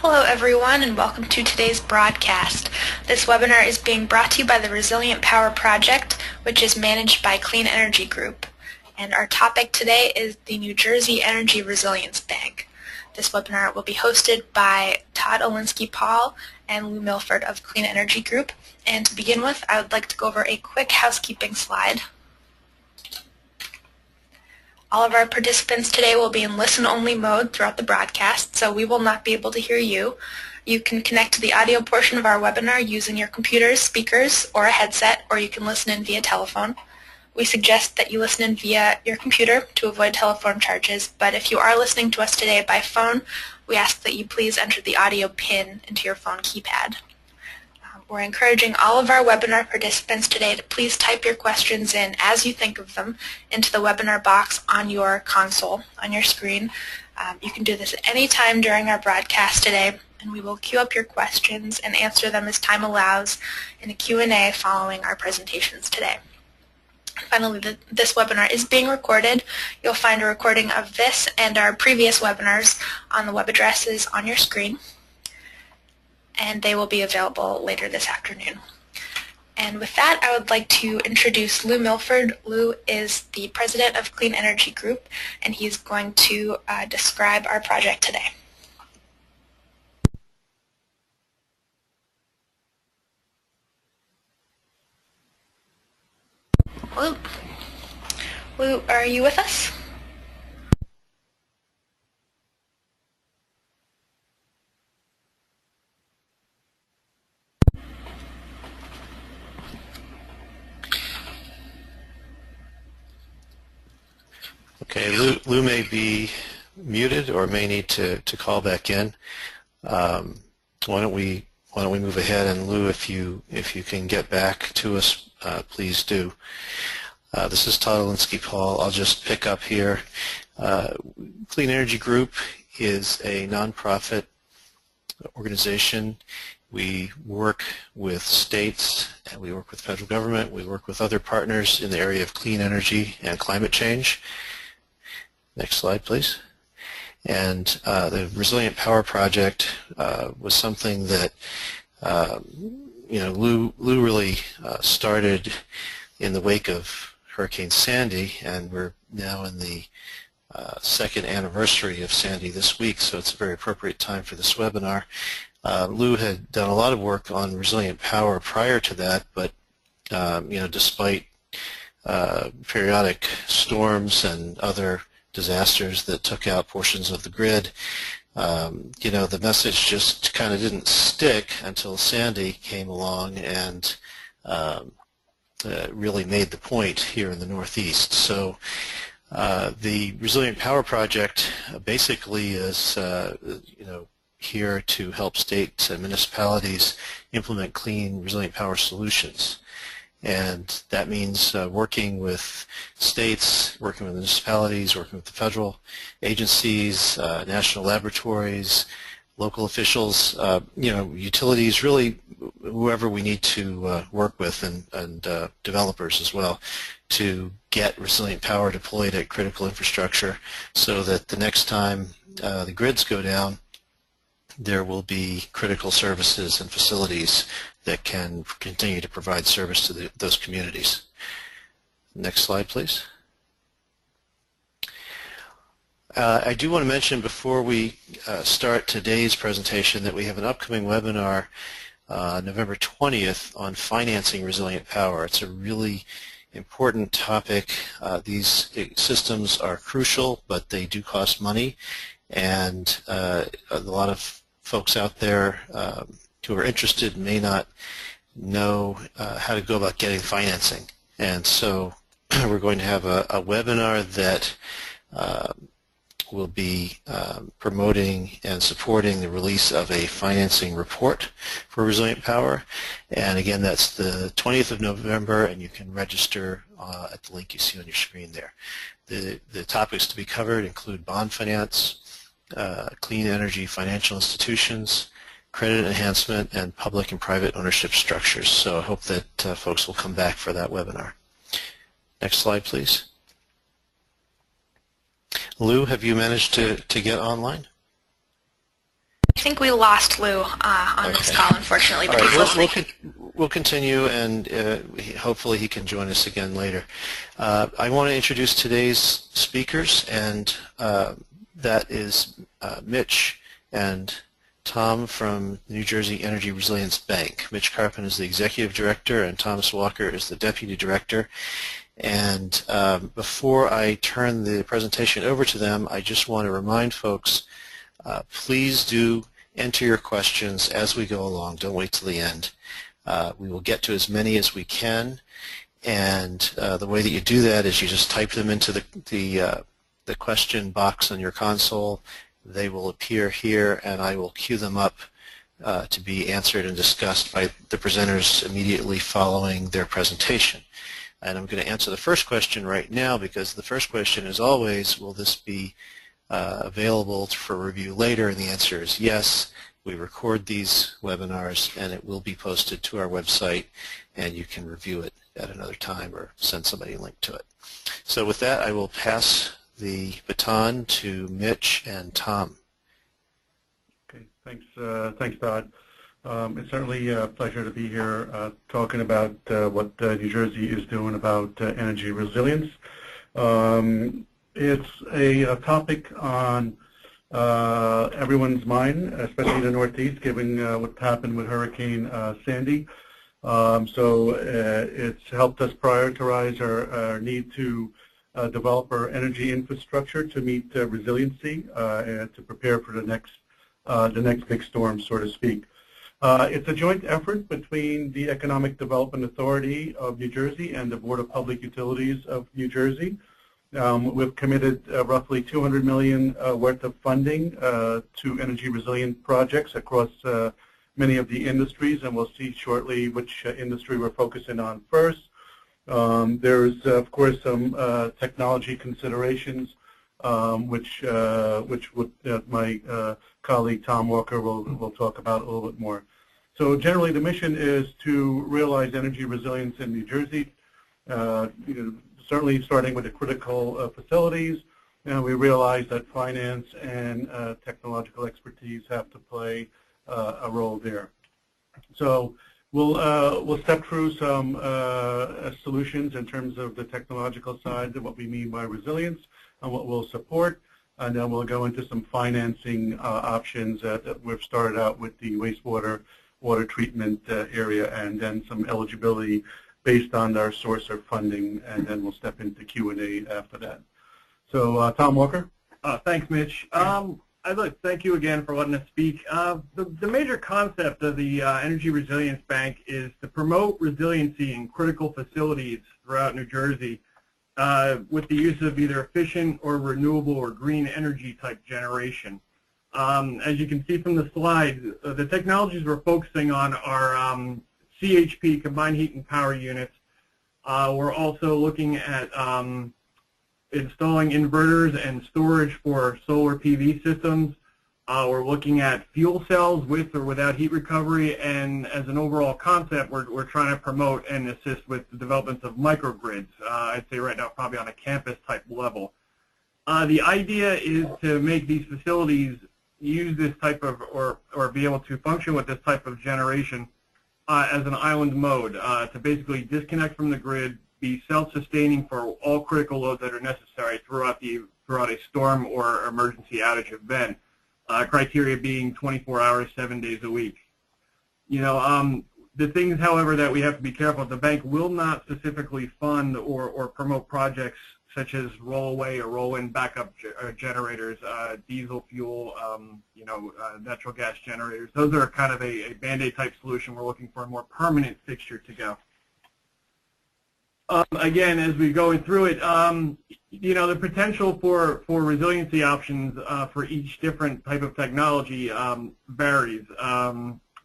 Hello everyone and welcome to today's broadcast. This webinar is being brought to you by the Resilient Power Project, which is managed by Clean Energy Group. And our topic today is the New Jersey Energy Resilience Bank. This webinar will be hosted by Todd Olinsky-Paul and Lew Milford of Clean Energy Group. And to begin with, I would like to go over a quick housekeeping slide. All of our participants today will be in listen-only mode throughout the broadcast, so we will not be able to hear you. You can connect to the audio portion of our webinar using your computer's speakers or a headset, or you can listen in via telephone. We suggest that you listen in via your computer to avoid telephone charges, but if you are listening to us today by phone, we ask that you please enter the audio PIN into your phone keypad. We're encouraging all of our webinar participants today to please type your questions in as you think of them into the webinar box on your console, on your screen. You can do this at any time during our broadcast today, and we will queue up your questions and answer them as time allows in a Q&A following our presentations today. Finally, this webinar is being recorded. You'll find a recording of this and our previous webinars on the web addresses on your screen, and they will be available later this afternoon. And with that, I would like to introduce Lew Milford. Lew is the president of Clean Energy Group, and he's going to describe our project today. Lew, are you with us? Okay, Lew may be muted or may need to call back in. Why don't we move ahead, and Lew, if you can get back to us, please do. This is Todd Olinsky-Paul. I'll just pick up here. Clean Energy Group is a nonprofit organization. We work with states, and we work with federal government. We work with other partners in the area of clean energy and climate change. Next slide, please. And the Resilient Power Project was something that Lew really started in the wake of Hurricane Sandy, and we're now in the second anniversary of Sandy this week, so it's a very appropriate time for this webinar. Lew had done a lot of work on resilient power prior to that, but despite periodic storms and other disasters that took out portions of the grid, the message just kind of didn't stick until Sandy came along and really made the point here in the Northeast. So the Resilient Power Project basically is here to help states and municipalities implement clean, resilient power solutions. And that means working with states, working with municipalities, working with the federal agencies, national laboratories, local officials, utilities, really whoever we need to work with, and developers as well, to get resilient power deployed at critical infrastructure so that the next time the grids go down, there will be critical services and facilities that can continue to provide service to those communities. Next slide, please. I do want to mention before we start today's presentation that we have an upcoming webinar November 20th on financing resilient power. It's a really important topic. These systems are crucial, but they do cost money, and a lot of folks out there who are interested may not know how to go about getting financing. And so we're going to have a webinar that will be promoting and supporting the release of a financing report for resilient power. And again, that's the 20th of November, and you can register at the link you see on your screen there. The topics to be covered include bond finance, clean energy financial institutions, credit enhancement, and public and private ownership structures. So I hope that folks will come back for that webinar. Next slide, please. Lew, have you managed to get online? think we lost Lew on this call, unfortunately, but he's listening. We'll continue, and hopefully he can join us again later. I want to introduce today's speakers, and that is Mitch and Tom from New Jersey Energy Resilience Bank. Mitch Carpen is the Executive Director, and Thomas Walker is the Deputy Director. And before I turn the presentation over to them, I just want to remind folks, please do enter your questions as we go along. Don't wait till the end. We will get to as many as we can, and the way that you do that is you just type them into the question box on your console. They will appear here, and I will queue them up to be answered and discussed by the presenters immediately following their presentation. And I'm going to answer the first question right now, because the first question is always, will this be available for review later? And the answer is yes. We record these webinars, and it will be posted to our website, and you can review it at another time or send somebody a link to it. So with that, I will pass the baton to Mitch and Tom. Okay, thanks, Todd. It's certainly a pleasure to be here talking about what New Jersey is doing about energy resilience. It's a topic on everyone's mind, especially in the Northeast, given what happened with Hurricane Sandy. So it's helped us prioritize our need to develop our energy infrastructure to meet resiliency and to prepare for the next big storm, so to speak. It's a joint effort between the Economic Development Authority of New Jersey and the Board of Public Utilities of New Jersey. We've committed roughly $200 million worth of funding to energy resilient projects across many of the industries, and we'll see shortly which industry we're focusing on first. There's, of course, some technology considerations, which my colleague Tom Walker will talk about a little bit more. So generally, the mission is to realize energy resilience in New Jersey. Certainly starting with the critical facilities, and we realize that finance and technological expertise have to play a role there. So we'll step through some solutions in terms of the technological side of what we mean by resilience and what we'll support, and then we'll go into some financing options that we've started out with the water treatment area, and then some eligibility based on our source of funding, and then we'll step into Q&A after that. So, Tom Walker. Thanks, Mitch. Thank you again for letting us speak. The major concept of the Energy Resilience Bank is to promote resiliency in critical facilities throughout New Jersey with the use of either efficient or renewable or green energy type generation. As you can see from the slide, the technologies we're focusing on are CHP, combined heat and power units. We're also looking at installing inverters and storage for solar PV systems. We're looking at fuel cells with or without heat recovery, and as an overall concept, we're trying to promote and assist with the development of microgrids. I'd say right now probably on a campus type level. The idea is to make these facilities use this type of, or be able to function with this type of generation as an island mode, to basically disconnect from the grid, be self-sustaining for all critical loads that are necessary throughout a storm or emergency outage event. Criteria being 24 hours, 7 days a week. The things, however, that we have to be careful, the bank will not specifically fund or promote projects such as roll-away or roll-in backup generators, diesel fuel, natural gas generators. Those are kind of a Band-Aid type solution. We're looking for a more permanent fixture to go. Again, as we're going through it, the potential for resiliency options for each different type of technology varies.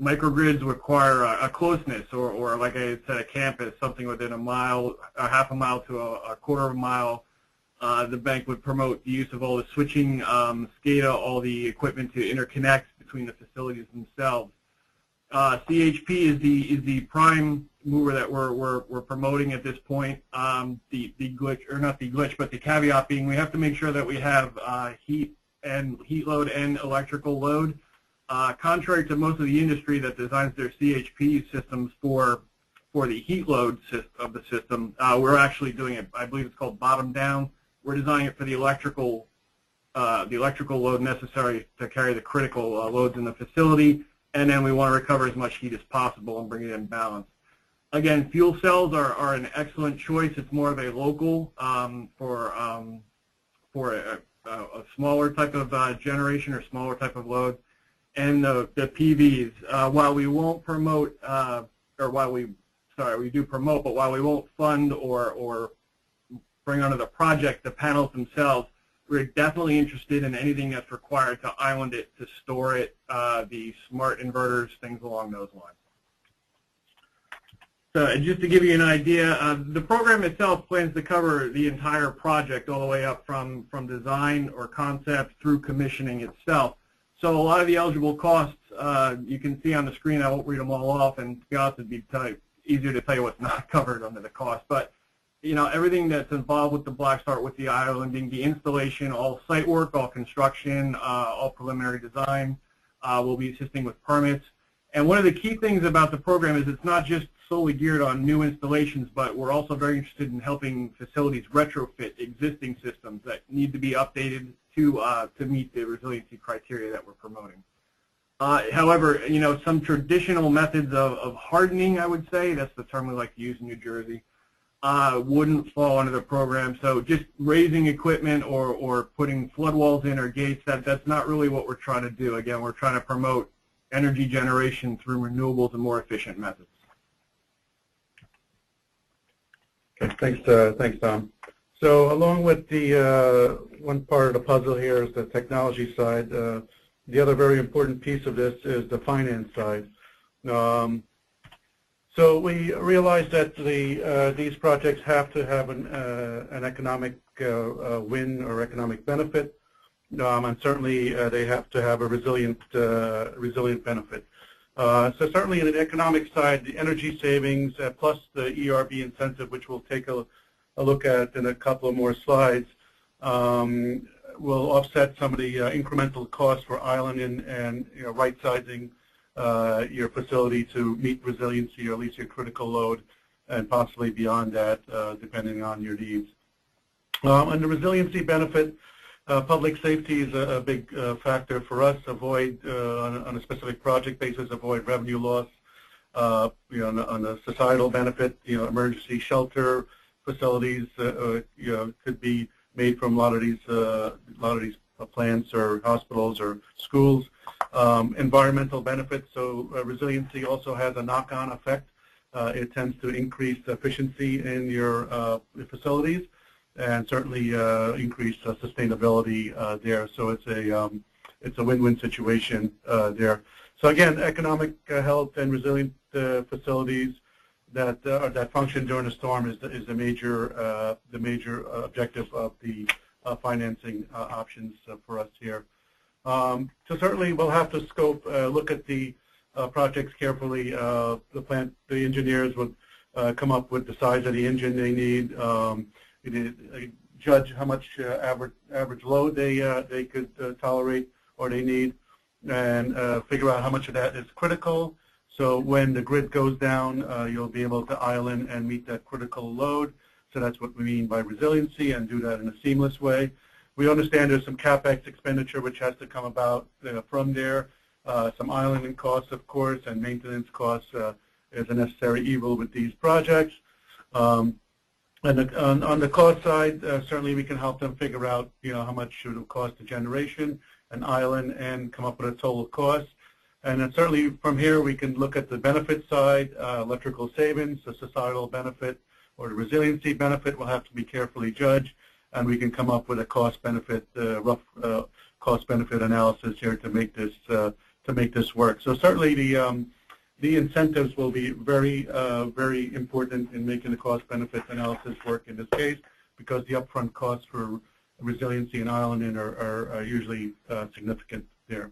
Microgrids require a closeness, or like I said, a campus, something within a mile, a half a mile to a quarter of a mile. The bank would promote the use of all the switching, SCADA, all the equipment to interconnect between the facilities themselves. CHP is the prime mover that we're promoting at this point. The glitch, or not the glitch, but the caveat being we have to make sure that we have heat load and electrical load. Contrary to most of the industry that designs their CHP systems for the heat load of the system, we're actually doing it, I believe it's called bottom down. We're designing it for the electrical load necessary to carry the critical loads in the facility, and then we want to recover as much heat as possible and bring it in balance. Again, fuel cells are an excellent choice. It's more of a local for a smaller type of generation or smaller type of load. And the PVs, while we won't promote, we do promote, but while we won't fund or bring onto the project the panels themselves, we're definitely interested in anything that's required to island it, to store it, the smart inverters, things along those lines. So just to give you an idea, the program itself plans to cover the entire project all the way up from design or concept through commissioning itself. So a lot of the eligible costs you can see on the screen. I won't read them all off, and to be honest, it'd be easier to tell you what's not covered under the cost. But you know, everything that's involved with the Black Start, with the islanding, the installation, all site work, all construction, all preliminary design, we'll be assisting with permits. And one of the key things about the program is it's not just solely geared on new installations, but we're also very interested in helping facilities retrofit existing systems that need to be updated to meet the resiliency criteria that we're promoting. However, you know, some traditional methods of hardening, I would say, that's the term we like to use in New Jersey, wouldn't fall under the program. So just raising equipment or putting flood walls in or gates, that's not really what we're trying to do. Again, we're trying to promote energy generation through renewables and more efficient methods. Okay, thanks, Tom. So along with the one part of the puzzle here is the technology side. The other very important piece of this is the finance side. So we realize that these projects have to have an economic win or economic benefit, and certainly they have to have a resilient benefit. So certainly in the economic side, the energy savings plus the ERB incentive, which we'll take a look at in a couple of more slides, will offset some of the incremental costs for islanding and right-sizing your facility to meet resiliency or at least your critical load, and possibly beyond that, depending on your needs. And the resiliency benefit, public safety is a big factor for us. Avoid on a specific project basis, avoid revenue loss. On the societal benefit, emergency shelter facilities, could be made from a lot of these plants or hospitals or schools. Environmental benefits, so resiliency also has a knock-on effect. It tends to increase efficiency in your facilities, and certainly increase sustainability there. So it's a win-win situation there. So again, economic health and resilient facilities that function during a storm is the major objective of the financing options for us here. So certainly we'll have to look at the projects carefully. The engineers would come up with the size of the engine they need. Judge how much average load they could tolerate or they need, and figure out how much of that is critical. So when the grid goes down, you'll be able to island and meet that critical load. So that's what we mean by resiliency, and do that in a seamless way. We understand there's some CapEx expenditure which has to come about from there. Some islanding costs, of course, and maintenance costs is a necessary evil with these projects. And on the cost side, certainly we can help them figure out, how much should it cost the generation, an island, and come up with a total cost. And then certainly from here we can look at the benefit side, electrical savings, the societal benefit, or the resiliency benefit will have to be carefully judged, and we can come up with a cost-benefit, rough cost-benefit analysis here to make this work. So certainly the incentives will be very important in making the cost-benefit analysis work in this case, because the upfront costs for resiliency and islanding are usually significant there.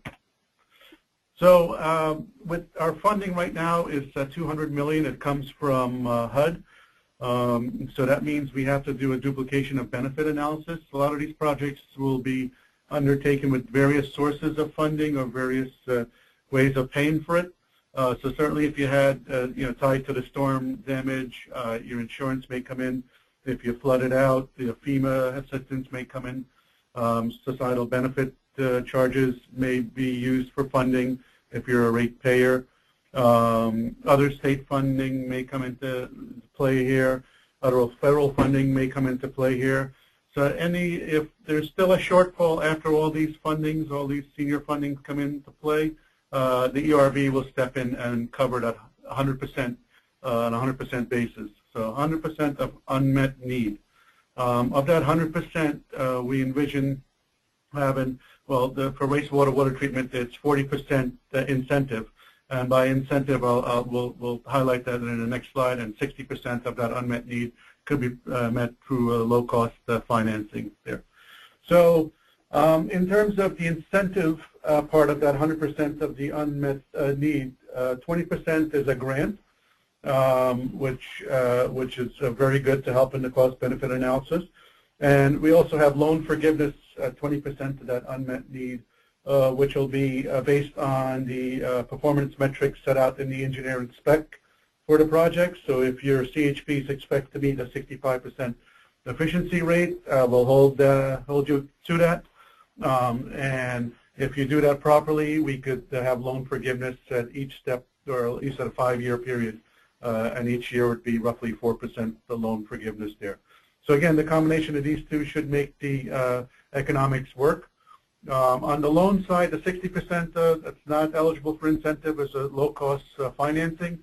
So with our funding right now is $200 million. It comes from HUD. So that means we have to do a duplication of benefit analysis. A lot of these projects will be undertaken with various sources of funding or various ways of paying for it. So certainly if you had, tied to the storm damage, your insurance may come in. If you flooded out, the FEMA assistance may come in. Societal benefit charges may be used for funding if you're a ratepayer. Other state funding may come into play here. Other federal funding may come into play here. So if there's still a shortfall after all these fundings, all these senior fundings come into play, the ERB will step in and cover that 100% on a 100% basis. So 100% of unmet need. Of that 100%, we envision having, for wastewater water treatment, it's 40% incentive. And by incentive, we'll highlight that in the next slide, and 60% of that unmet need could be met through low-cost financing there. So in terms of the incentive part of that 100% of the unmet need, 20% is a grant, which is very good to help in the cost-benefit analysis. And we also have loan forgiveness, 20% of that unmet need, which will be based on the performance metrics set out in the engineering spec for the project. So if your CHPs expect to meet a 65% efficiency rate, we'll hold you to that. And if you do that properly, we could have loan forgiveness at each step, or at least at a 5-year period. And each year would be roughly 4% the loan forgiveness there. So again, the combination of these two should make the economics work. On the loan side, the 60% that's not eligible for incentive is a low-cost financing.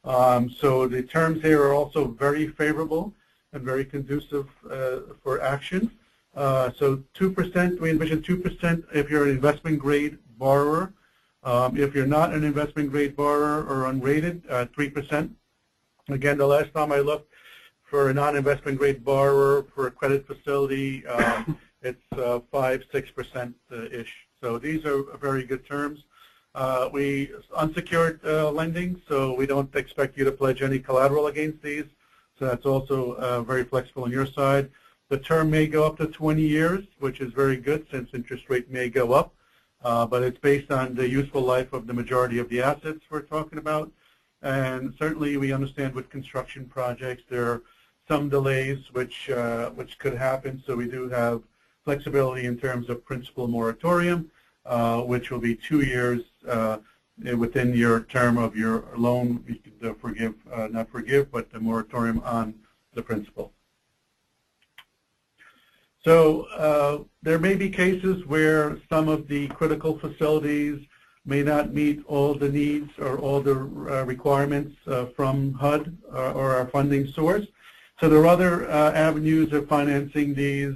So the terms here are also very favorable and very conducive for action. So 2%, we envision 2% if you're an investment-grade borrower. If you're not an investment-grade borrower or unrated, 3%. Again, the last time I looked for a non-investment-grade borrower for a credit facility, it's 5-6%-ish. So these are very good terms. We unsecured lending, so we don't expect you to pledge any collateral against these. So that's also very flexible on your side. The term may go up to 20 years, which is very good since interest rate may go up. But it's based on the useful life of the majority of the assets we're talking about. And certainly we understand with construction projects there are some delays which could happen. So we do have flexibility in terms of principal moratorium, which will be 2 years within your term of your loan. You could not forgive, but the moratorium on the principal. So there may be cases where some of the critical facilities may not meet all the needs or all the requirements from HUD or our funding source. So there are other avenues of financing these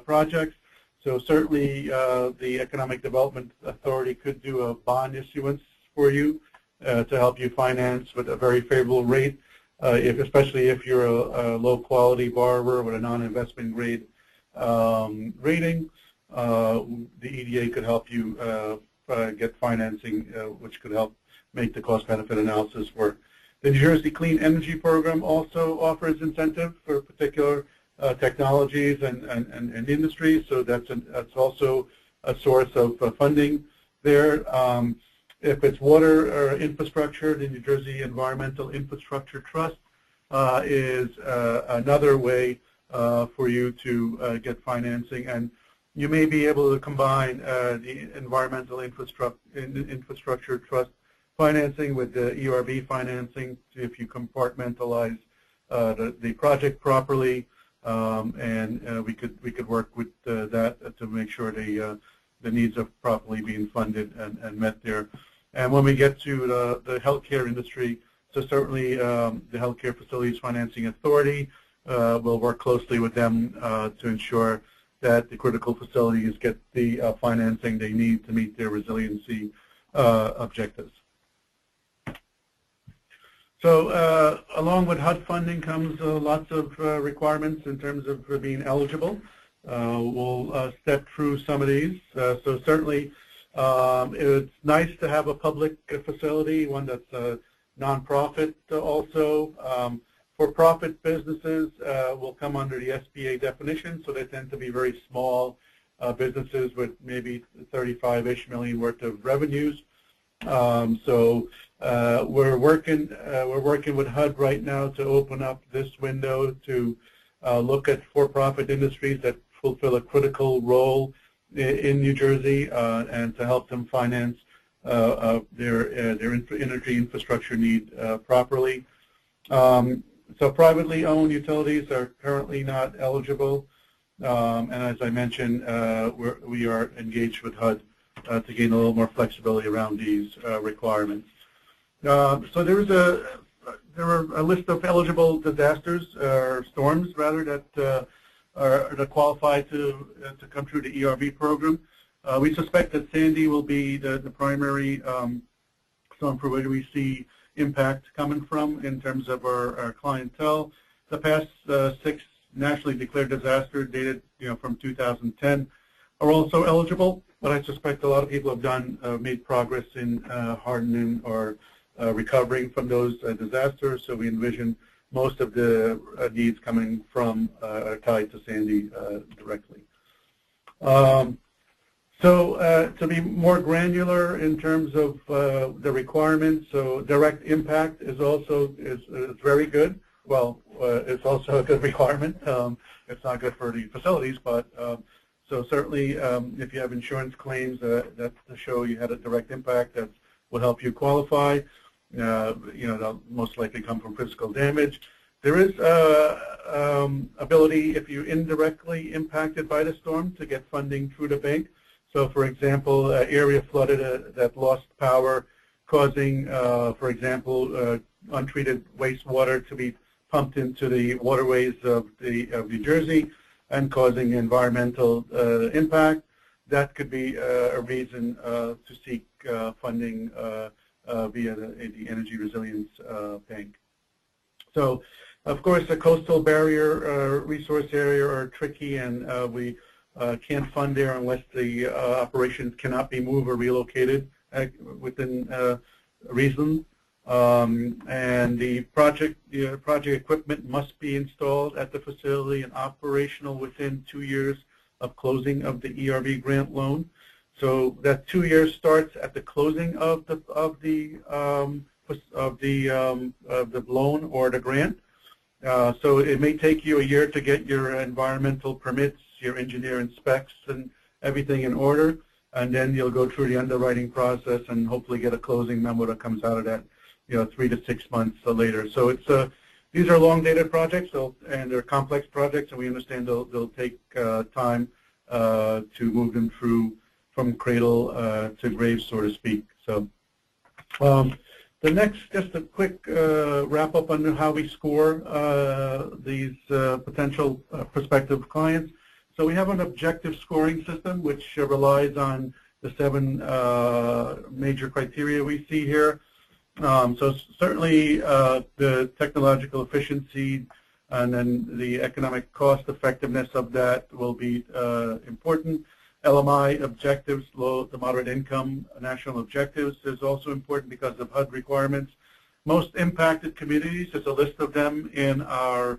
projects. So certainly the Economic Development Authority could do a bond issuance for you to help you finance with a very favorable rate, especially if you're a low-quality borrower with a non-investment grade rating. The EDA could help you get financing, which could help make the cost-benefit analysis work. The New Jersey Clean Energy Program also offers incentive for particular technologies and industries, so that's also a source of funding there. If it's water infrastructure, the New Jersey Environmental Infrastructure Trust is another way for you to get financing, and you may be able to combine the Environmental Infrastructure Trust financing with the ERB financing if you compartmentalize the project properly, and we could work with that to make sure the needs are properly being funded and met there. And when we get to the healthcare industry, so certainly the Healthcare Facilities Financing Authority will work closely with them to ensure that the critical facilities get the financing they need to meet their resiliency objectives. So along with HUD funding comes lots of requirements in terms of being eligible. We'll step through some of these. So certainly it's nice to have a public facility, one that's a nonprofit also. For-profit businesses will come under the SBA definition, so they tend to be very small businesses with maybe 35-ish million worth of revenues. So we're working with HUD right now to open up this window to look at for-profit industries that fulfill a critical role in New Jersey and to help them finance their energy infrastructure need properly. So privately owned utilities are currently not eligible, and as I mentioned, we are engaged with HUD to gain a little more flexibility around these requirements. So there are a list of eligible disasters, or storms rather, that qualify to come through the ERB program. We suspect that Sandy will be the primary storm for where we see impact coming from in terms of our clientele. The past 6 nationally declared disasters dated from 2010 are also eligible, but I suspect a lot of people have made progress in hardening or recovering from those disasters, so we envision most of the needs coming from tied to Sandy directly. So to be more granular in terms of the requirements, so direct impact is also very good. Well, it's also a good requirement. It's not good for the facilities, but so certainly if you have insurance claims that show you had a direct impact, that will help you qualify. They'll most likely come from physical damage. There is ability, if you're indirectly impacted by the storm, to get funding through the bank. So, for example, area flooded that lost power, causing, for example, untreated wastewater to be pumped into the waterways of New Jersey and causing environmental impact. That could be a reason to seek funding via the Energy Resilience Bank. So, of course, the coastal barrier resource area are tricky, and we can't fund there unless the operations cannot be moved or relocated within reason. And the project equipment must be installed at the facility and operational within 2 years of closing of the ERB grant loan. So that 2 years starts at the closing of the loan or the grant. So it may take you a year to get your environmental permits, your engineering specs, and everything in order, and then you'll go through the underwriting process and hopefully get a closing memo that comes out of that, 3 to 6 months later. So it's these are long-dated projects, and they're complex projects, and we understand they'll take time to move them through from cradle to grave, so to speak. So the next, just a quick wrap up on how we score these potential prospective clients. So we have an objective scoring system which relies on the 7 major criteria we see here. So certainly the technological efficiency and then the economic cost effectiveness of that will be important. LMI objectives, low to moderate income national objectives, is also important because of HUD requirements. Most impacted communities, there's a list of them in our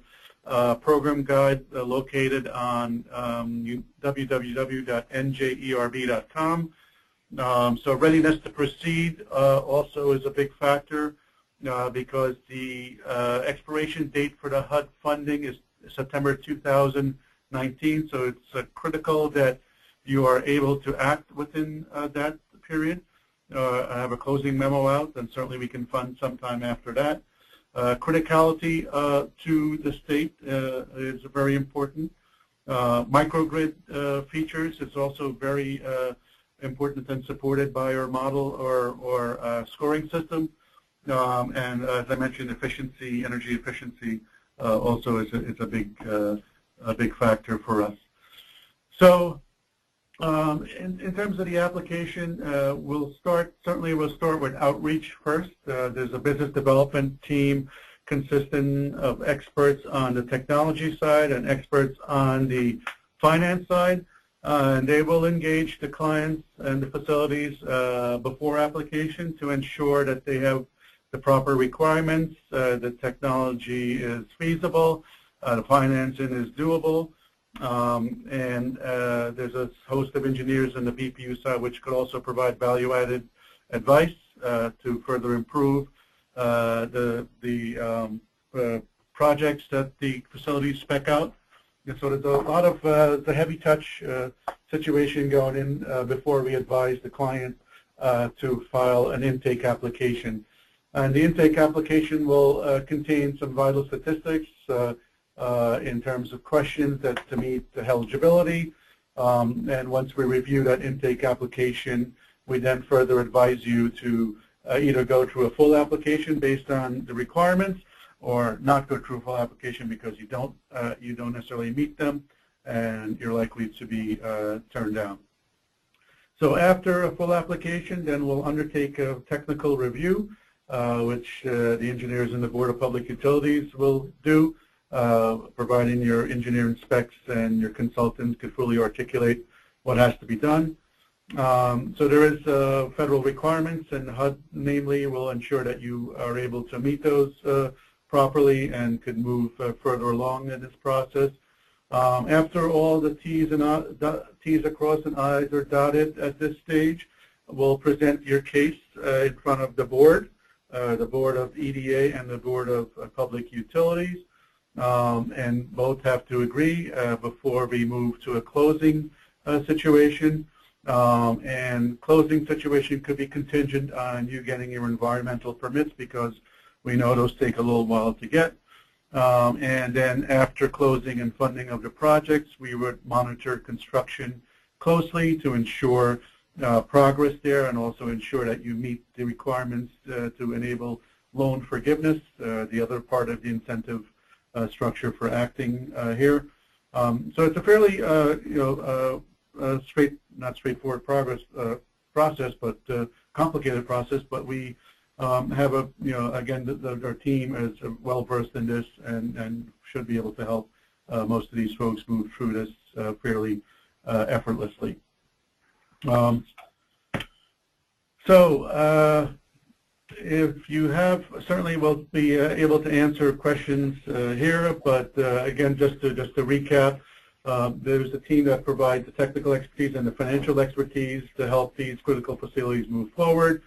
program guide located on www.njerb.com. So readiness to proceed also is a big factor because the expiration date for the HUD funding is September 2019, so it's critical that you are able to act within that period. I have a closing memo out, and certainly we can fund sometime after that. Criticality to the state is very important. Microgrid features is also very important and supported by our model or scoring system. And as I mentioned, efficiency, energy efficiency also is a big factor for us. So in terms of the application, we'll start with outreach first. There's a business development team consisting of experts on the technology side and experts on the finance side. And they will engage the clients and the facilities before application to ensure that they have the proper requirements, the technology is feasible, the financing is doable. And there's a host of engineers on the BPU side which could also provide value-added advice to further improve the projects that the facilities spec out. And so there's a lot of the heavy touch situation going in before we advise the client to file an intake application. And the intake application will contain some vital statistics in terms of questions that to meet the eligibility. And once we review that intake application, we then further advise you to either go through a full application based on the requirements, or not go through a full application because you don't necessarily meet them, and you're likely to be turned down. So after a full application, then we'll undertake a technical review, which the engineers in the Board of Public Utilities will do, providing your engineering specs and your consultants could fully articulate what has to be done. So there is federal requirements, and HUD namely will ensure that you are able to meet those properly and could move further along in this process. After all the T's across and I's are dotted at this stage, we'll present your case in front of the board of EDA and the Board of Public Utilities, and both have to agree before we move to a closing situation. And closing situation could be contingent on you getting your environmental permits, because we know those take a little while to get. And then after closing and funding of the projects, we would monitor construction closely to ensure progress there, and also ensure that you meet the requirements to enable loan forgiveness, the other part of the incentive structure for acting here. So it's a fairly, not straightforward process, but complicated process. But we have a, again, our team is well versed in this, and should be able to help most of these folks move through this fairly effortlessly. If you have, certainly we'll be able to answer questions here, but again, just to recap, there's a team that provides the technical expertise and the financial expertise to help these critical facilities move forward.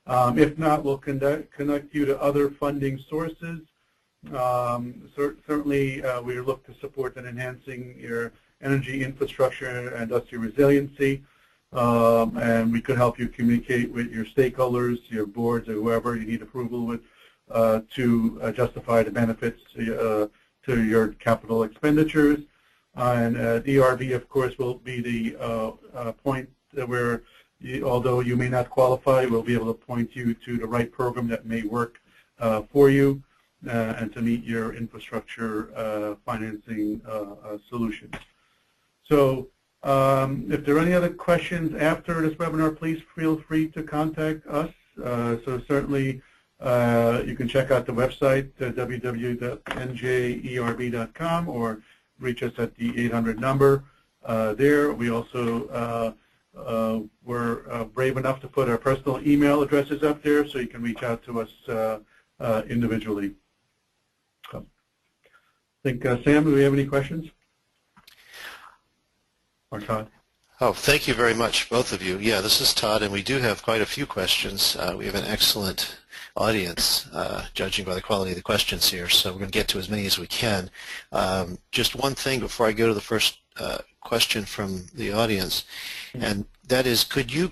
If not, we'll connect you to other funding sources. Certainly, we look to support in enhancing your energy infrastructure and industrial resiliency. And we could help you communicate with your stakeholders, your boards, or whoever you need approval with to justify the benefits to your capital expenditures. And ERB, of course, will be the point where, although you may not qualify, we'll be able to point you to the right program that may work for you and to meet your infrastructure financing solutions. So if there are any other questions after this webinar, please feel free to contact us. So certainly you can check out the website, www.njerb.com, or reach us at the 800 number there. We also were brave enough to put our personal email addresses up there, so you can reach out to us individually. So, I think, Sam, do we have any questions? Or Todd? Oh, thank you very much, both of you. Yeah, this is Todd, and we do have quite a few questions. We have an excellent audience, judging by the quality of the questions here, so we're going to get to as many as we can. Just one thing before I go to the first question from the audience, and that is, could you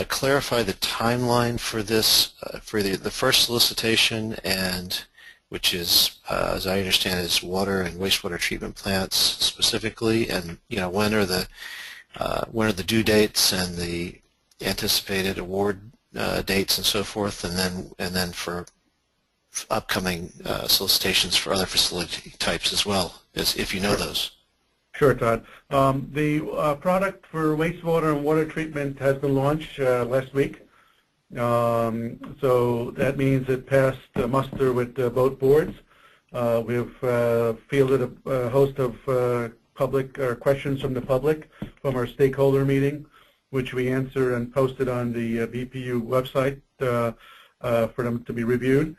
clarify the timeline for this, for the first solicitation, and which is, as I understand, is water and wastewater treatment plants specifically, and when are the due dates and the anticipated award dates and so forth, and then for upcoming solicitations for other facility types as well, if you know those. Sure, Todd. The product for wastewater and water treatment has been launched last week. So that means it passed muster with both boards. We've fielded a host of questions from the public from our stakeholder meeting, which we answered and posted on the BPU website for them to be reviewed.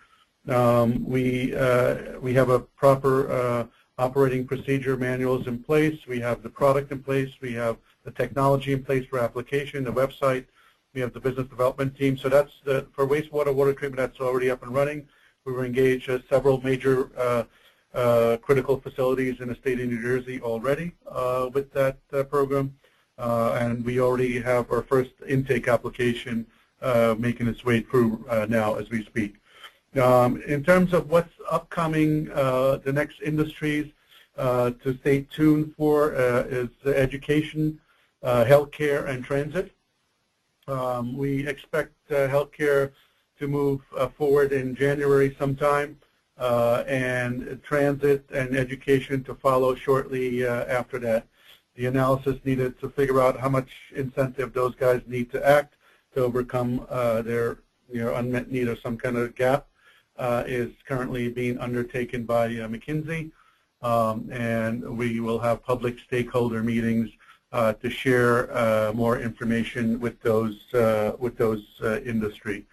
We have a proper operating procedure manuals in place. We have the product in place. We have the technology in place for application, the website, We have the business development team. So that's for wastewater, water treatment, that's already up and running. We were engaged several major critical facilities in the state of New Jersey already with that program. And we already have our first intake application making its way through now as we speak. In terms of what's upcoming, the next industries to stay tuned for is education, healthcare, and transit. We expect healthcare to move forward in January sometime, and transit and education to follow shortly after that. The analysis needed to figure out how much incentive those guys need to act to overcome their unmet need of some kind of gap is currently being undertaken by McKinsey, and we will have public stakeholder meetings to share more information with those industry.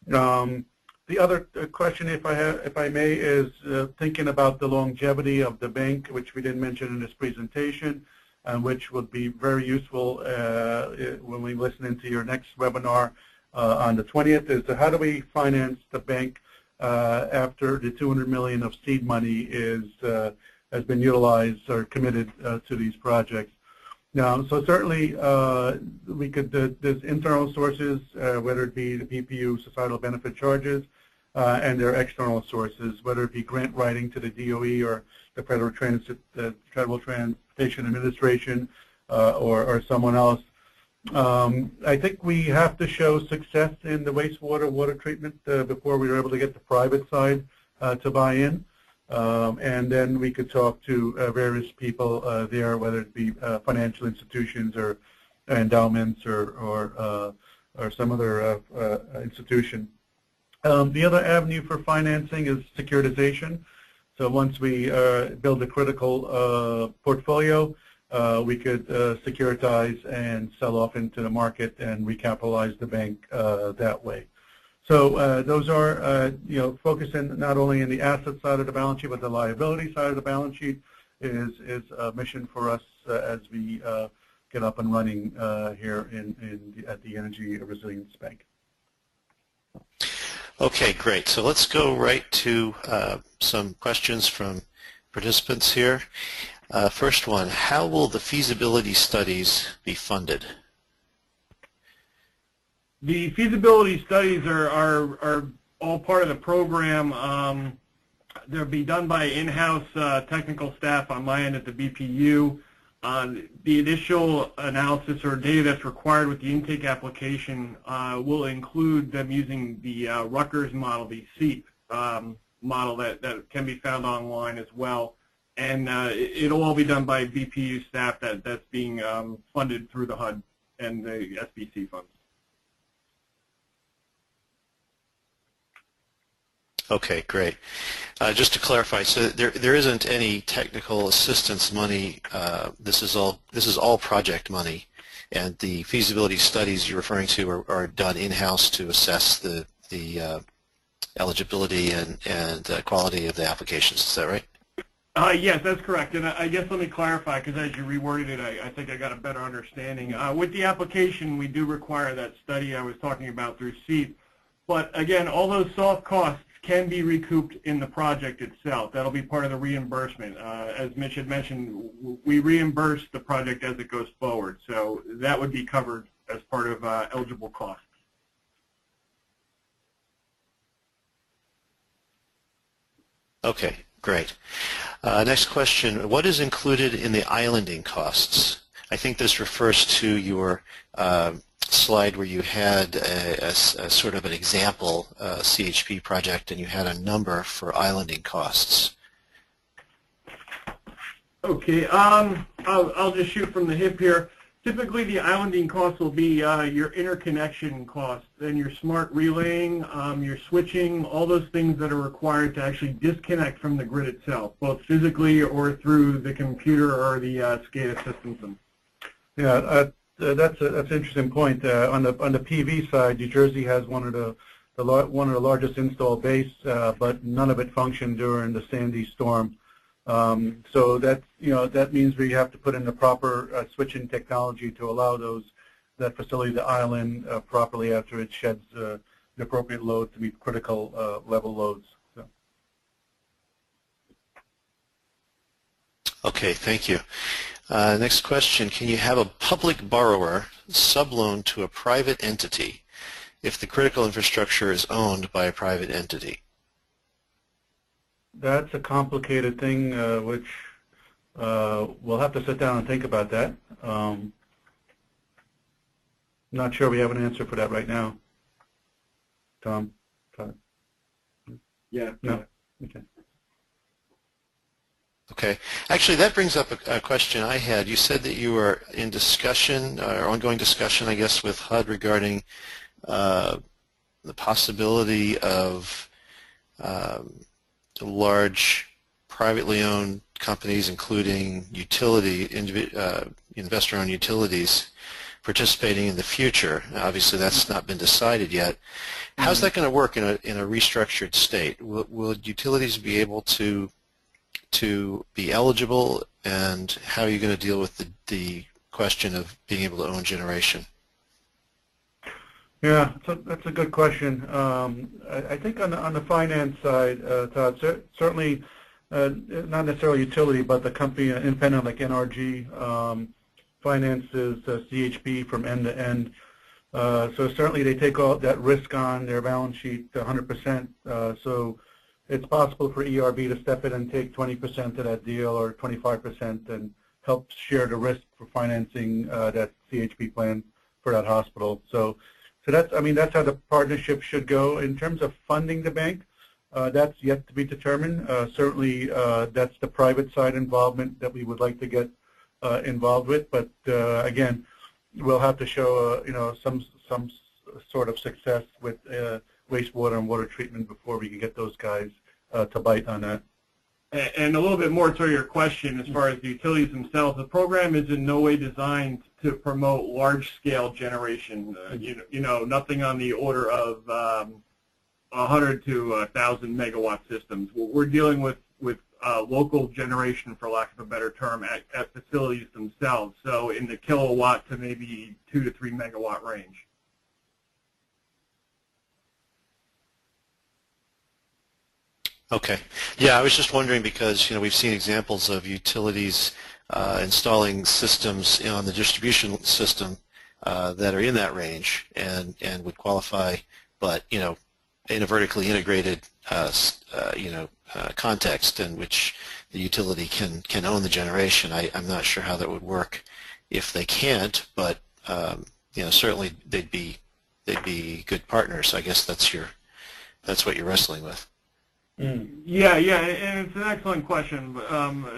The other question, if I may, is thinking about the longevity of the bank, which we didn't mention in this presentation, and which would be very useful when we listen into your next webinar on the 20th, is how do we finance the bank after the $200 million of seed money has been utilized or committed to these projects. Now, so certainly we could, there's internal sources, whether it be the PPU societal benefit charges, and their external sources, whether it be grant writing to the DOE or the Federal Transportation Administration or someone else. I think we have to show success in the wastewater, water treatment before we were able to get the private side to buy in. And then we could talk to various people there, whether it be financial institutions or endowments or some other institution. The other avenue for financing is securitization. So once we build a critical portfolio, we could securitize and sell off into the market and recapitalize the bank that way. So those are, focusing not only in the asset side of the balance sheet, but the liability side of the balance sheet is a mission for us as we get up and running here at the Energy Resilience Bank. Okay, great. So let's go right to some questions from participants here. First one, how will the feasibility studies be funded? The feasibility studies are all part of the program. They'll be done by in-house technical staff on my end at the BPU. The initial analysis or data that's required with the intake application will include them using the Rutgers model, the SEEP model that can be found online as well. And it'll all be done by BPU staff that's being funded through the HUD and the SBC funds. Okay, great. Just to clarify, so there isn't any technical assistance money. This is all project money, and the feasibility studies you're referring to are done in-house to assess the eligibility and quality of the applications. Is that right? Yes, that's correct. And I guess let me clarify, because as you reworded it, I think I got a better understanding. With the application, we do require that study I was talking about through SEEP. But again, all those soft costs can be recouped in the project itself. That'll be part of the reimbursement. As Mitch had mentioned, we reimburse the project as it goes forward. So that would be covered as part of eligible costs. Okay, great. Next question, what is included in the islanding costs? I think this refers to your slide where you had a sort of an example CHP project and you had a number for islanding costs. Okay, I'll just shoot from the hip here. Typically the islanding costs will be your interconnection costs and your smart relaying, your switching, all those things that are required to actually disconnect from the grid itself, both physically or through the computer or the SCADA system. Yeah, that's an interesting point. On the PV side, New Jersey has one of the largest install base, but none of it functioned during the Sandy storm. So that means we have to put in the proper switching technology to allow those that facility to island properly after it sheds the appropriate load to meet critical level loads. So. Okay, thank you. Next question, can you have a public borrower subloan to a private entity if the critical infrastructure is owned by a private entity? That's a complicated thing, which we'll have to sit down and think about that. Not sure we have an answer for that right now. Tom? Todd? Yeah. No? Okay. Okay. Actually, that brings up a question I had. You said that you were in discussion, or ongoing discussion, I guess, with HUD regarding the possibility of large privately owned companies, including investor-owned utilities, participating in the future. Obviously, that's not been decided yet. How's that going to work in a restructured state? Will utilities be able to be eligible, and how are you going to deal with the question of being able to own generation? Yeah, that's a good question. I think on the finance side, Todd, certainly not necessarily utility, but the company independent like NRG finances CHP from end to end. So certainly they take all that risk on their balance sheet 100%. So it's possible for ERB to step in and take 20% of that deal or 25% and help share the risk for financing that CHP plan for that hospital. So that's how the partnership should go. In terms of funding the bank, that's yet to be determined. Certainly that's the private side involvement that we would like to get involved with. But again, we'll have to show some sort of success with wastewater and water treatment before we can get those guys to bite on that. And a little bit more to your question, as far as the utilities themselves, the program is in no way designed to promote large-scale generation. Nothing on the order of 100 to 1,000 megawatt systems. We're dealing with local generation, for lack of a better term, at facilities themselves. So in the kilowatt to maybe 2 to 3 megawatt range. Okay. Yeah, I was just wondering because we've seen examples of utilities installing systems on the distribution system that are in that range and would qualify, but in a vertically integrated context in which the utility can own the generation. I'm not sure how that would work if they can't, but certainly they'd be good partners. I guess that's what you're wrestling with. Yeah, and it's an excellent question,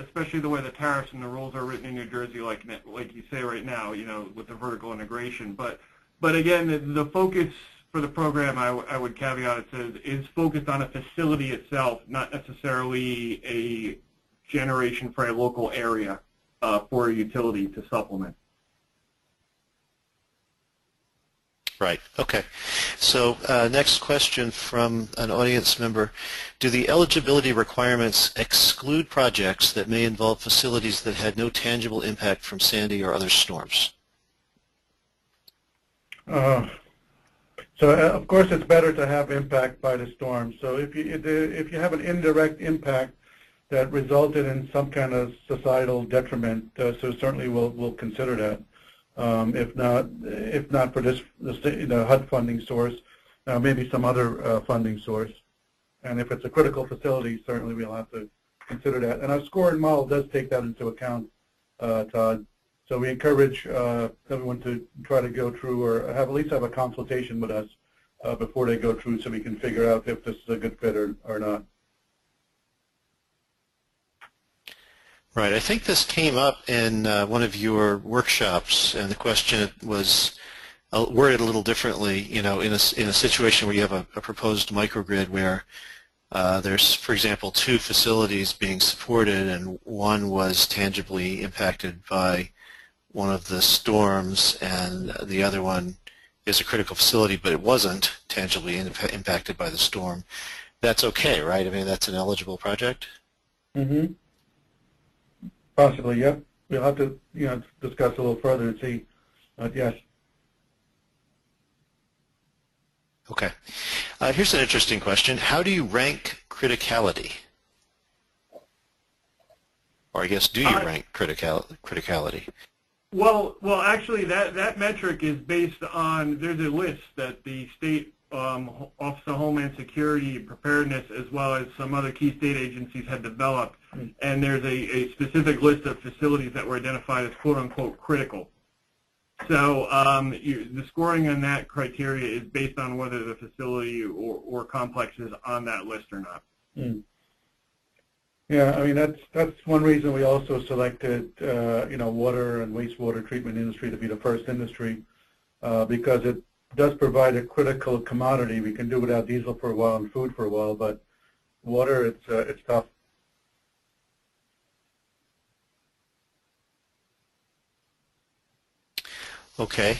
especially the way the tariffs and the rules are written in New Jersey, like you say right now, with the vertical integration. But again, the focus for the program, I would caveat it, says is focused on a facility itself, not necessarily a generation for a local area for a utility to supplement. Right. Okay. So next question from an audience member. Do the eligibility requirements exclude projects that may involve facilities that had no tangible impact from Sandy or other storms? So of course it's better to have impact by the storm. So if you have an indirect impact that resulted in some kind of societal detriment, so certainly we'll consider that. If not for this, the HUD funding source, maybe some other funding source. And if it's a critical facility, certainly we'll have to consider that. And our score and model does take that into account, Todd. So we encourage everyone to try to go through or at least have a consultation with us before they go through so we can figure out if this is a good fit or not. Right. I think this came up in one of your workshops, and the question was worded a little differently. In a situation where you have a proposed microgrid where there's, for example, 2 facilities being supported, and one was tangibly impacted by one of the storms, and the other one is a critical facility, but it wasn't tangibly impacted by the storm. That's okay, right? I mean, that's an eligible project? Mm-hmm. Possibly, yep. We'll have to, discuss a little further and see. Yes. Okay. Here's an interesting question. How do you rank criticality? Or I guess, do you rank criticality? Well, actually, that metric is based on, there's a list that the state Office of Homeland Security, Preparedness, as well as some other key state agencies have developed, and there's a specific list of facilities that were identified as quote-unquote critical. So the scoring on that criteria is based on whether the facility or complex is on that list or not. Yeah, I mean that's one reason we also selected water and wastewater treatment industry to be the first industry, because it does provide a critical commodity. We can do without diesel for a while and food for a while, but water, it's tough. Okay.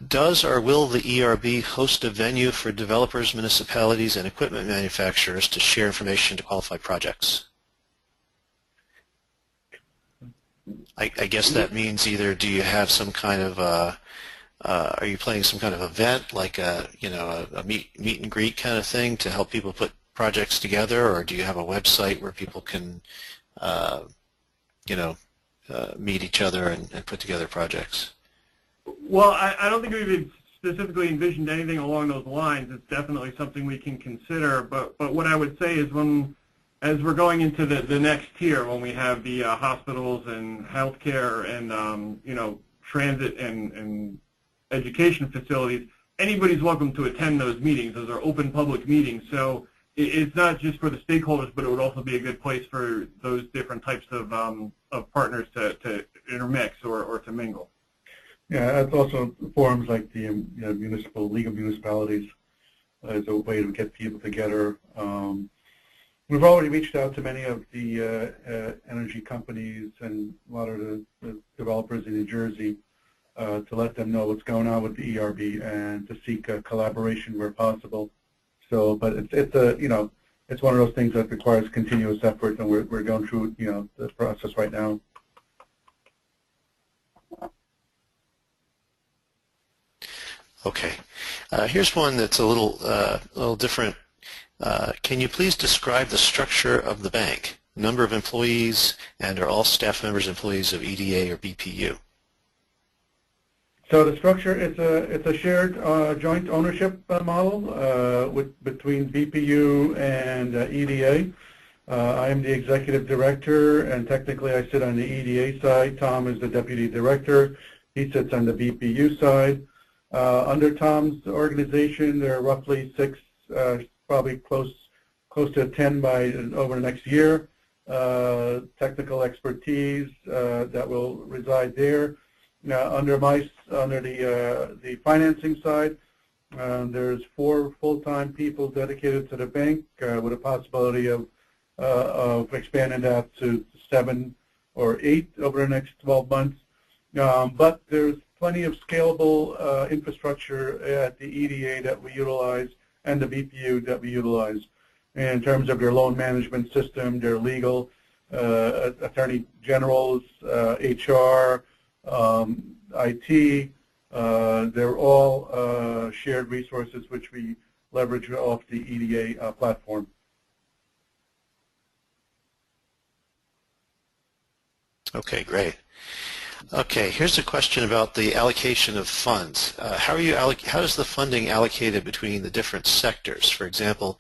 Does or will the ERB host a venue for developers, municipalities, and equipment manufacturers to share information to qualify projects? I guess that means either do you have some kind of are you planning some kind of event like a meet and greet kind of thing to help people put projects together, or do you have a website where people can meet each other and put together projects? Well, I don't think we've specifically envisioned anything along those lines. It's definitely something we can consider. But what I would say is as we're going into the next tier, when we have the hospitals and healthcare and transit and education facilities, anybody's welcome to attend those meetings. Those are open public meetings. So it's not just for the stakeholders, but it would also be a good place for those different types of partners to intermix or to mingle. Yeah, it's also forums like the Municipal League of Municipalities as a way to get people together. We've already reached out to many of the energy companies and a lot of the developers in New Jersey to let them know what's going on with the ERB and to seek collaboration where possible. So, but it's one of those things that requires continuous effort, and we're going through the process right now. Okay. Here's one that's a little different. Can you please describe the structure of the bank, number of employees, and are all staff members employees of EDA or BPU? So the structure it's a shared joint ownership model between BPU and EDA. I am the executive director, and technically I sit on the EDA side. Tom is the deputy director. He sits on the BPU side. Under Tom's organization, there are roughly 6, probably close to 10 over the next year. Technical expertise that will reside there. Now, under the financing side, there's 4 full-time people dedicated to the bank, with a possibility of expanding that to 7 or 8 over the next 12 months. But there's plenty of scalable infrastructure at the EDA that we utilize and the BPU that we utilize in terms of their loan management system, their legal, attorney generals, HR, IT. They're all shared resources which we leverage off the EDA platform. Okay, great. Okay, here's a question about the allocation of funds. How is the funding allocated between the different sectors? For example,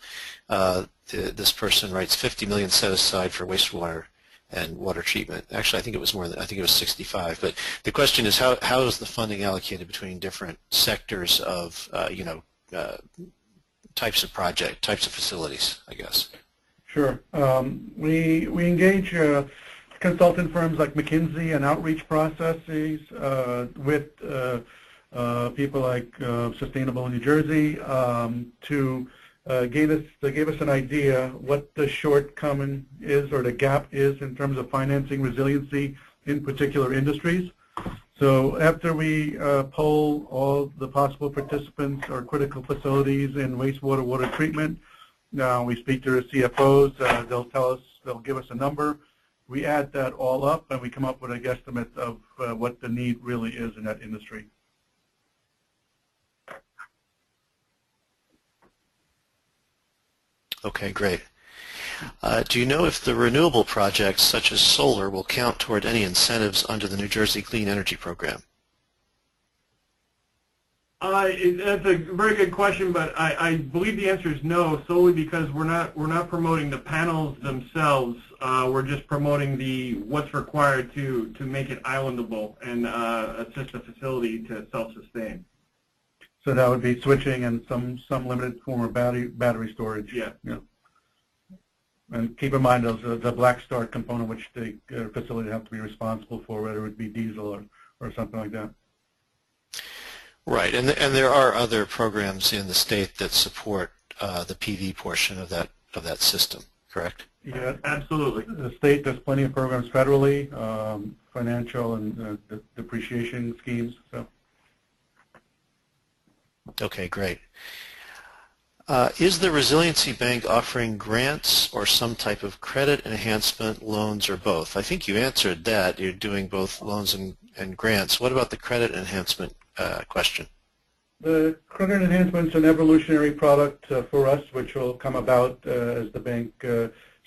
this person writes 50 million set aside for wastewater and water treatment. Actually, I think it was more than, I think it was 65. But the question is, how is the funding allocated between different sectors of, types of project, types of facilities, I guess? Sure. We engage consultant firms like McKinsey and outreach processes with people like Sustainable New Jersey to give us an idea what the shortcoming is or the gap is in terms of financing resiliency in particular industries. So after we poll all the possible participants or critical facilities in wastewater, water treatment, we speak to the CFOs. They'll give us a number. We add that all up, and we come up with a guesstimate of what the need really is in that industry. Okay, great. Do you know if the renewable projects such as solar will count toward any incentives under the New Jersey Clean Energy Program? That's a very good question, but I believe the answer is no, solely because we're not promoting the panels themselves. We're just promoting what's required to make it islandable and assist the facility to self-sustain. So that would be switching and some limited form of battery storage. Yeah. And keep in mind those the black start component, which the facility would have to be responsible for, whether it would be diesel or something like that. Right, and there are other programs in the state that support the PV portion of that system, correct? Yeah, absolutely. The state does plenty of programs federally, financial and depreciation schemes. So. Okay, great. Is the Resiliency Bank offering grants or some type of credit enhancement, loans, or both? I think you answered that. You're doing both loans and grants. What about the credit enhancement question? The credit enhancement is an evolutionary product for us, which will come about as the bank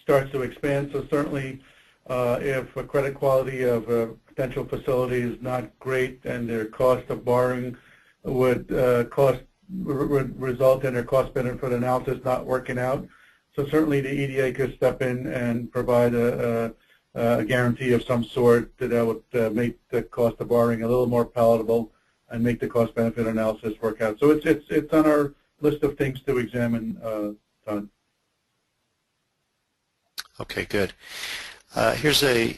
starts to expand. So certainly, if a credit quality of a potential facility is not great and their cost of borrowing would result in their cost-benefit analysis not working out. So certainly the EDA could step in and provide a guarantee of some sort that would make the cost of borrowing a little more palatable and make the cost-benefit analysis work out. So it's on our list of things to examine, Todd. Okay, good. Here's a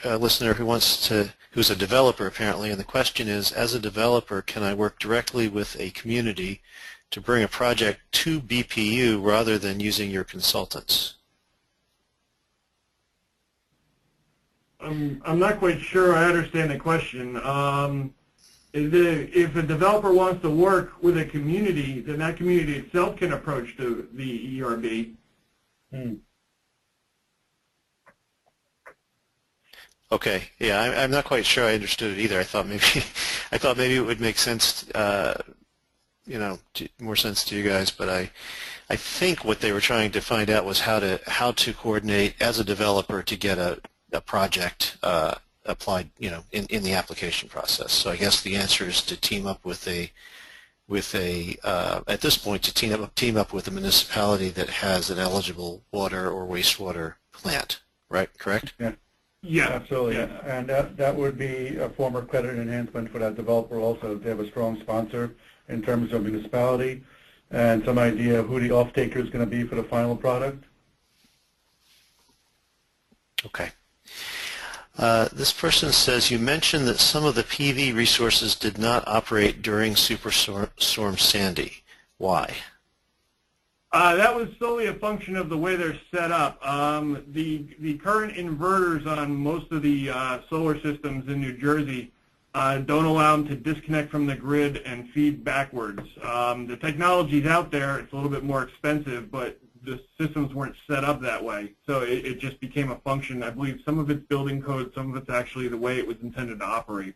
listener who's a developer apparently, and the question is, as a developer, can I work directly with a community to bring a project to BPU rather than using your consultants? I'm not quite sure I understand the question. If a developer wants to work with a community, then that community itself can approach the ERB. Okay, yeah, I'm not quite sure I understood it either. I thought maybe it would make sense, more sense to you guys. But I think what they were trying to find out was how to coordinate as a developer to get a project applied, in the application process. So I guess the answer is to team up with at this point to team up with a municipality that has an eligible water or wastewater plant, right? Correct? Yeah. Yeah, absolutely. Yeah. And that would be a form of credit enhancement for that developer also. They have a strong sponsor in terms of municipality and some idea of who the off-taker is going to be for the final product. Okay. This person says, you mentioned that some of the PV resources did not operate during SuperStorm Sandy. Why? That was solely a function of the way they're set up. The current inverters on most of the solar systems in New Jersey don't allow them to disconnect from the grid and feed backwards. The technology's out there. It's a little bit more expensive, but the systems weren't set up that way. So it just became a function. I believe some of it's building code, some of it's actually the way it was intended to operate.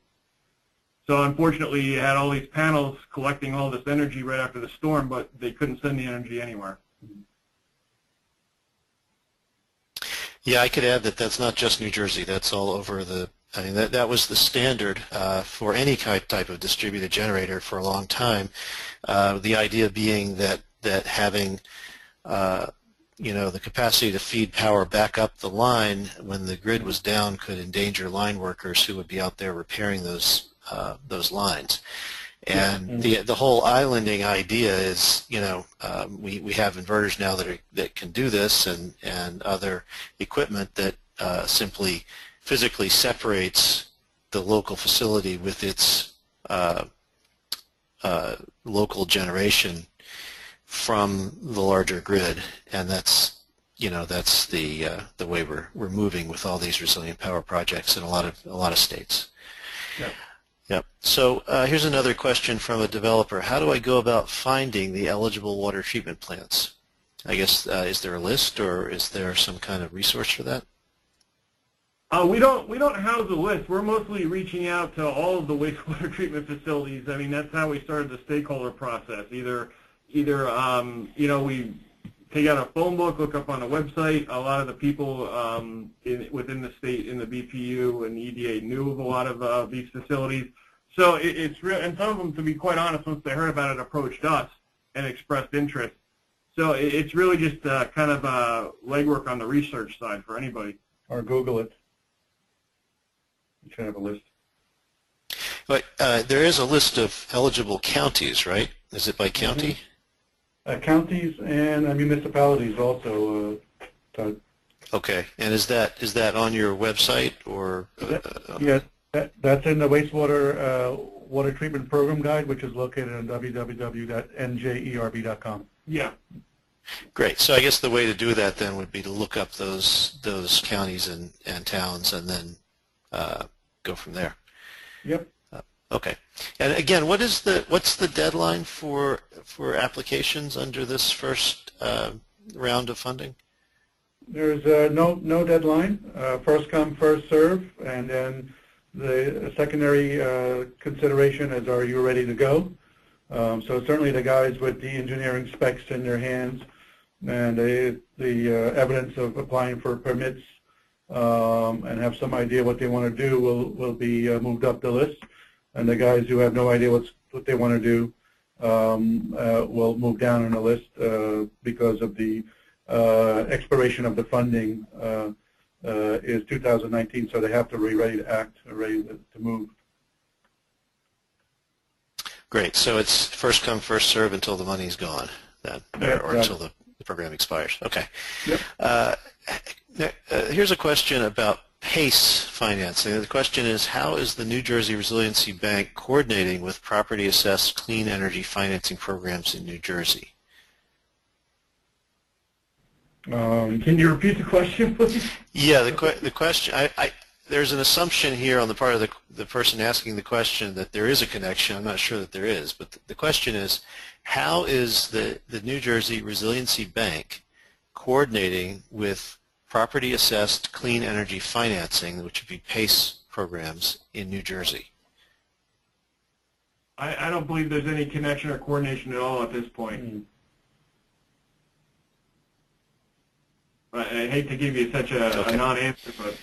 So unfortunately, you had all these panels collecting all this energy right after the storm, but they couldn't send the energy anywhere. Yeah, I could add that that's not just New Jersey. That's all over that was the standard for any type of distributed generator for a long time. The idea being that having the capacity to feed power back up the line when the grid was down could endanger line workers who would be out there repairing those lines. And the whole islanding idea is, we have inverters now that can do this, and other equipment that simply physically separates the local facility with its local generation from the larger grid, and that's the way we're moving with all these resilient power projects in a lot of states. Yeah. Yep. So here's another question from a developer. How do I go about finding the eligible water treatment plants? I guess is there a list, or is there some kind of resource for that? We don't house a list. We're mostly reaching out to all of the wastewater treatment facilities. I mean, that's how we started the stakeholder process. Either we take out a phone book, look up on the website. A lot of the people within the state in the BPU and the EDA knew of a lot of these facilities. So it's real, and some of them, to be quite honest, once they heard about it, approached us and expressed interest. So it's really just kind of legwork on the research side for anybody. Or Google it. You should have a list. But there is a list of eligible counties, right? Is it by county? Counties and municipalities also. Okay, and is that on your website or? Yes, that's in the wastewater water treatment program guide, which is located on www.njerb.com. Yeah. Great. So I guess the way to do that then would be to look up those counties and towns and then go from there. Yep. Okay. And again, what's the deadline for applications under this first round of funding? There's no deadline. First come, first serve, and then the secondary consideration is, are you ready to go? So certainly the guys with the engineering specs in their hands and the evidence of applying for permits and have some idea what they want to do will be moved up the list. And the guys who have no idea what they want to do will move down on the list because of the expiration of the funding is 2019, so they have to be ready to act, ready to move. Great. So it's first come, first serve until the money's gone, then, or until the program expires. Okay. Yep. Here's a question about PACE financing. The question is, how is the New Jersey Resiliency Bank coordinating with property-assessed clean energy financing programs in New Jersey? Can you repeat the question, please? Yeah, the question, there's an assumption here on the part of the person asking the question that there is a connection. I'm not sure that there is, but the question is, how is the New Jersey Resiliency Bank coordinating with property-assessed clean energy financing, which would be PACE programs in New Jersey? I don't believe there's any connection or coordination at all at this point. I hate to give you such a non-answer, but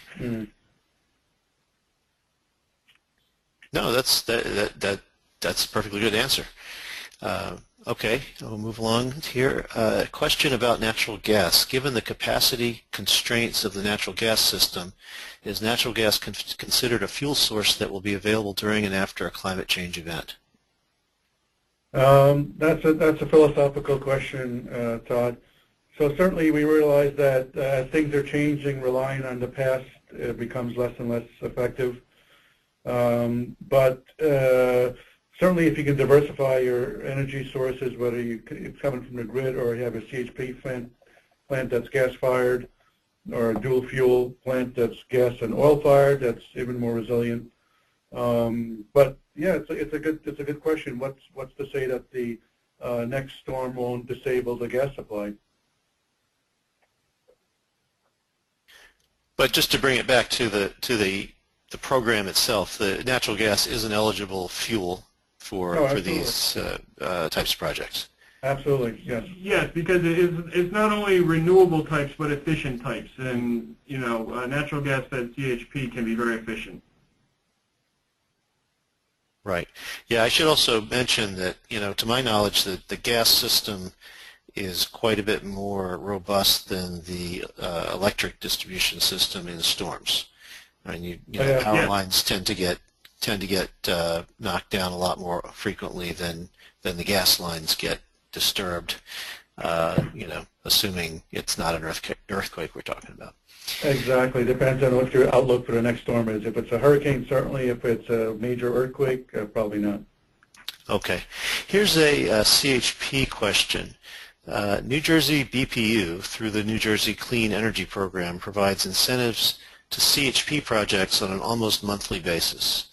no, that's a perfectly good answer. Okay, we'll move along here. Question about natural gas. Given the capacity constraints of the natural gas system, is natural gas considered a fuel source that will be available during and after a climate change event? That's a philosophical question, Todd. So certainly we realize that as things are changing, relying on the past becomes less and less effective. But certainly if you can diversify your energy sources, whether it's coming from the grid or you have a CHP plant that's gas-fired, or a dual-fuel plant that's gas and oil-fired, that's even more resilient. But yeah, it's a good question. What's to say that the next storm won't disable the gas supply? But just to bring it back to the program itself, the natural gas is an eligible fuel for these types of projects. Absolutely, yes. Yes, because it's not only renewable types but efficient types, and natural gas-fed CHP can be very efficient. Right. Yeah, I should also mention that to my knowledge, that the gas system is quite a bit more robust than the electric distribution system in storms. I mean, power lines tend to get knocked down a lot more frequently than the gas lines get disturbed. Assuming it's not an earthquake we're talking about. Exactly. Depends on what your outlook for the next storm is. If it's a hurricane, certainly. If it's a major earthquake, probably not. Okay. Here's a CHP question. New Jersey BPU, through the New Jersey Clean Energy Program, provides incentives to CHP projects on an almost monthly basis.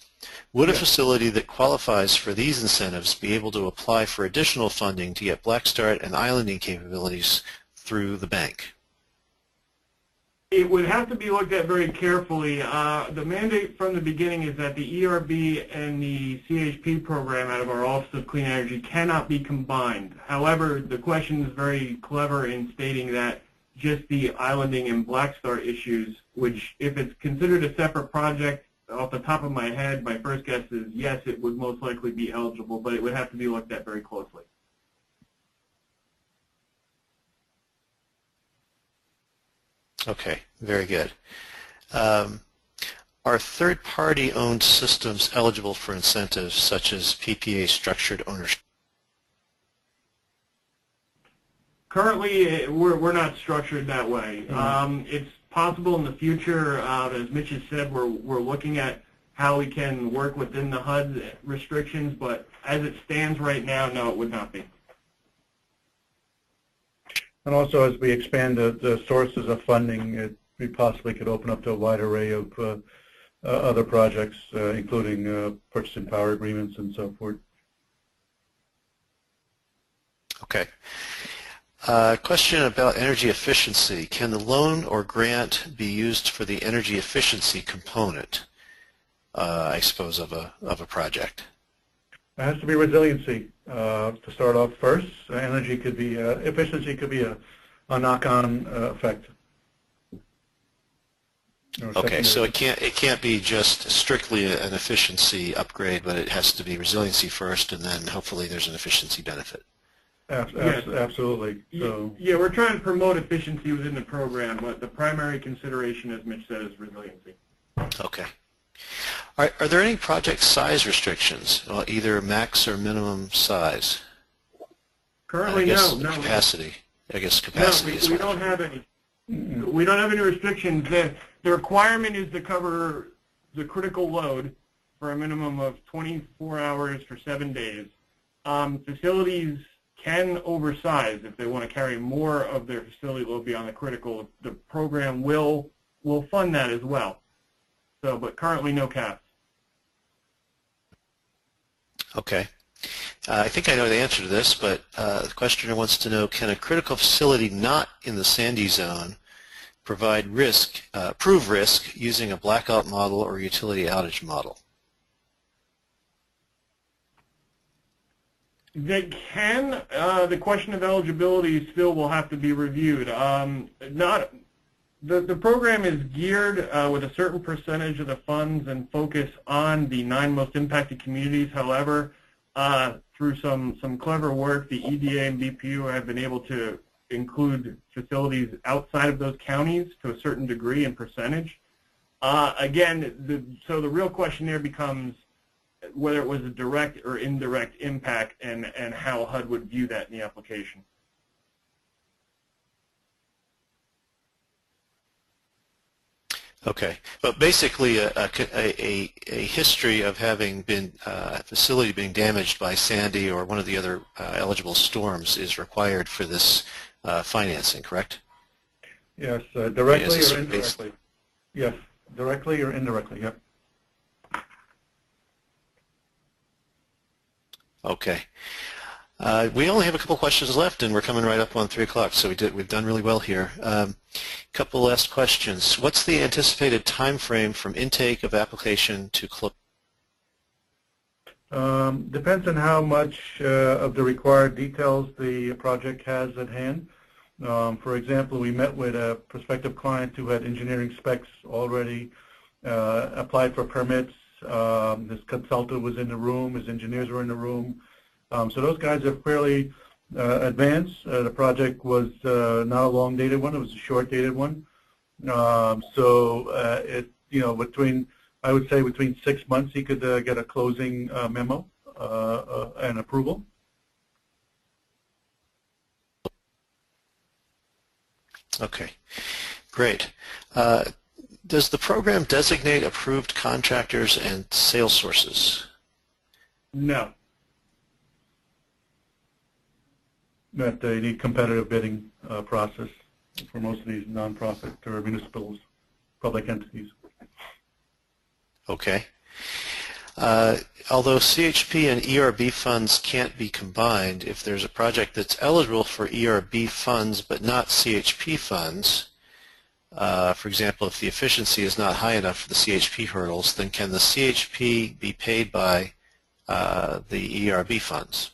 Would a facility that qualifies for these incentives be able to apply for additional funding to get black start and islanding capabilities through the bank? It would have to be looked at very carefully. The mandate from the beginning is that the ERB and the CHP program out of our Office of Clean Energy cannot be combined. However, the question is very clever in stating that just the islanding and black start issues, which if it's considered a separate project, off the top of my head, my first guess is yes, it would most likely be eligible, but it would have to be looked at very closely. Okay, very good. Are third-party owned systems eligible for incentives such as PPA structured ownership? Currently, we're not structured that way. It's possible in the future, as Mitch has said, we're looking at how we can work within the HUD restrictions, but as it stands right now, no, it would not be. And also, as we expand the sources of funding, we possibly could open up to a wide array of other projects, including purchasing power agreements and so forth. Okay. Question about energy efficiency. Can the loan or grant be used for the energy efficiency component, I suppose, of a project? It has to be resiliency to start off first. Energy could be efficiency could be a knock-on effect. Okay, so it can't be just strictly an efficiency upgrade, but it has to be resiliency first, and then hopefully there's an efficiency benefit. Absolutely. So, yeah, we're trying to promote efficiency within the program, but the primary consideration, as Mitch said, is resiliency. Okay. Are there any project size restrictions, either max or minimum size? Currently, no. Capacity. I guess capacity is we don't have any. We don't have any restrictions. The requirement is to cover the critical load for a minimum of 24 hours for 7 days. Facilities can oversize if they want to carry more of their facility load beyond the critical. The program will fund that as well. So, but currently no caps. Okay. I think I know the answer to this, but the questioner wants to know, can a critical facility not in the Sandy zone provide risk, prove risk using a blackout model or utility outage model? They can. The question of eligibility still will have to be reviewed. The program is geared with a certain percentage of the funds and focus on the 9 most impacted communities. However, through some clever work, the EDA and BPU have been able to include facilities outside of those counties to a certain degree and percentage. Again, so the real question there becomes whether it was a direct or indirect impact and how HUD would view that in the application. Okay, but basically a history of having been a facility being damaged by Sandy or one of the other eligible storms is required for this financing, correct? Yes, directly or indirectly. Yes, directly or indirectly, yep. Okay. We only have a couple questions left, and we're coming right up on 3 o'clock, so we've done really well here. Couple last questions. What's the anticipated time frame from intake of application to close? Depends on how much of the required details the project has at hand. For example, we met with a prospective client who had engineering specs already, applied for permits. His consultant was in the room, his engineers were in the room. So those guys are fairly advanced. The project was not a long-dated one; it was a short-dated one. I would say between 6 months, he could get a closing memo and approval. Okay, great. Does the program designate approved contractors and sales sources? No. That they need competitive bidding process for most of these nonprofit or municipal public entities. Okay. Although CHP and ERB funds can't be combined, if there's a project that's eligible for ERB funds but not CHP funds, For example, if the efficiency is not high enough for the CHP hurdles, then can the CHP be paid by the ERB funds?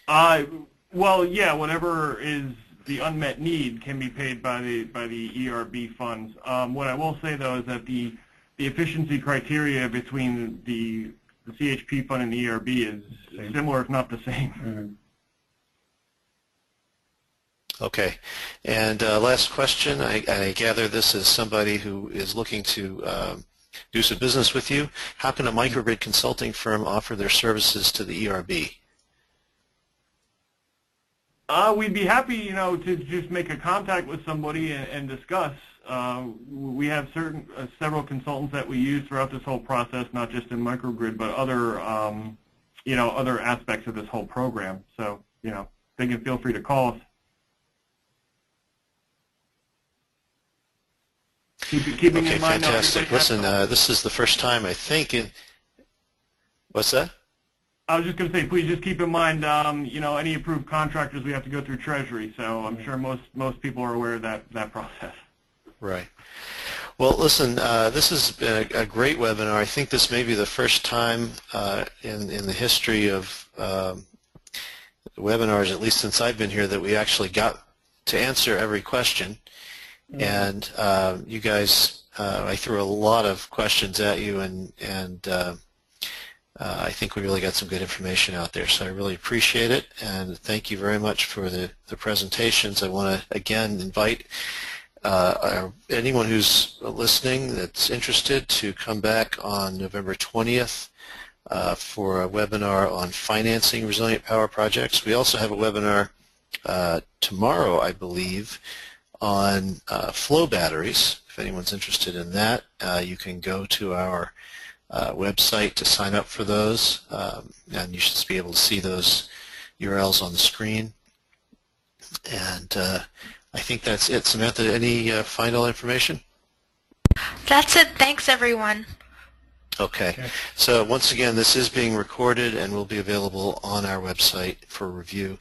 Well, yeah, whatever is the unmet need can be paid by the ERB funds. What I will say though is that the efficiency criteria between the CHP fund and the ERB is similar, if not the same. Mm-hmm. Okay, and last question. I gather this is somebody who is looking to do some business with you. How can a microgrid consulting firm offer their services to the ERB? We'd be happy, to just make a contact with somebody and discuss. We have several consultants that we use throughout this whole process, not just in microgrid, but other, other aspects of this whole program. So, they can feel free to call us. Keeping okay, in mind fantastic. Listen, this is the first time I think what's that? I was just going to say, please just keep in mind, any approved contractors we have to go through Treasury. So I'm sure most people are aware of that process. Right. Well, listen, this has been a great webinar. I think this may be the first time in the history of webinars, at least since I've been here, that we actually got to answer every question. And you guys, I threw a lot of questions at you, and I think we really got some good information out there. So I really appreciate it, and thank you very much for the presentations. I want to again invite anyone who's listening that's interested to come back on November 20th for a webinar on financing resilient power projects. We also have a webinar tomorrow, I believe, on flow batteries. If anyone's interested in that, you can go to our website to sign up for those, and you should be able to see those URLs on the screen. And I think that's it. Samantha, any final information? That's it. Thanks, everyone. Okay. So once again, this is being recorded and will be available on our website for review.